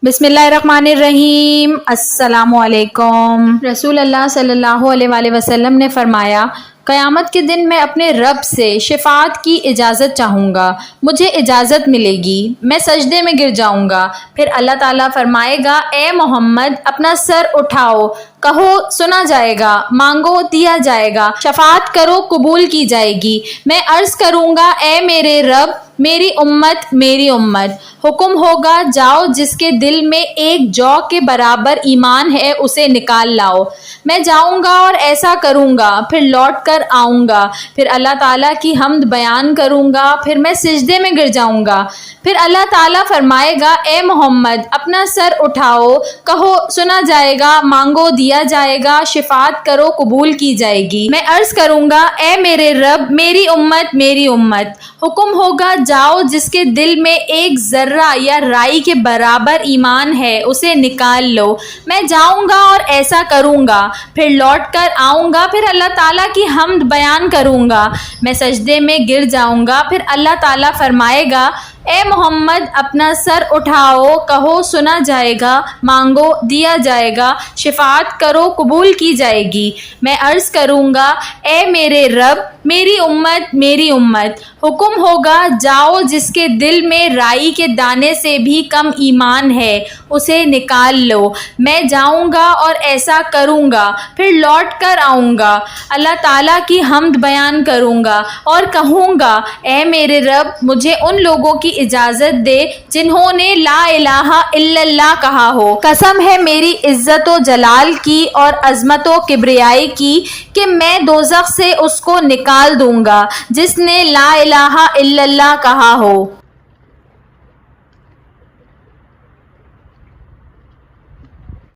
بسم اللہ الرحمن الرحیم۔ السلام علیکم۔ رسول اللہ صلی اللہ علیہ وآلہ وسلم نے فرمایا، قیامت کے دن میں اپنے رب سے شفاعت کی اجازت چاہوں گا، مجھے اجازت ملے گی، میں سجدے میں گر جاؤں گا، پھر اللہ تعالیٰ فرمائے گا، اے محمد اپنا سر اٹھاؤ، کہو سنا جائے گا، مانگو دیا جائے گا، شفاعت کرو قبول کی جائے گی۔ میں عرض کروں گا، اے میرے رب، میری امت میری امت۔ حکم ہوگا، جاؤ جس کے دل میں ایک جو کے برابر ایمان ہے اسے نکال لاؤ۔ میں جاؤں گا اور ایسا کروں گا، پھر لوٹ کر آؤں گا، پھر اللہ تعالیٰ کی حمد بیان کروں گا، پھر میں سجدے میں گر جاؤں گا، پھر اللہ تعالیٰ فرمائے گا، اے محمد اپنا سر اٹھاؤ، کہو سنا جائے گا، مانگو دیا جائے گا، شفاعت کرو قبول کی جائے گی۔ میں عرض کروں گا، اے میرے رب، میری امت میری امت۔ حکم ہوگا، جاؤ جس کے دل میں ایک ذرہ یا رائی کے برابر ایمان ہے اسے نکال لو۔ میں جاؤں گا اور ایسا کروں گا، پھر لوٹ کر آؤں گا، پھر اللہ تعالیٰ کی حمد بیان کروں گا، میں سجدے میں گر جاؤں گا، پھر اللہ تعالیٰ فرمائے گا، اے محمد اپنا سر اٹھاؤ، کہو سنا جائے گا، مانگو دیا جائے گا، شفاعت کرو قبول کی جائے گی۔ میں عرض کروں گا، اے میرے رب، میری امت میری امت۔ حکم ہوگا، جاؤ جس کے دل میں رائی کے دانے سے بھی کم ایمان ہے اسے نکال لو۔ میں جاؤں گا اور ایسا کروں گا، پھر لوٹ کر آؤں گا، اللہ تعالیٰ کی حمد بیان کروں گا اور کہوں گا، اے میرے رب، مجھے ان لوگوں کی اجازت دے جنہوں نے لا الہ الا اللہ کہا ہو۔ قسم ہے میری عزت و جلال کی اور عظمت و کبریائی کی کہ میں دوزخ سے اس کو نکال دوں گا جس نے لا الہ الا اللہ کہا ہو۔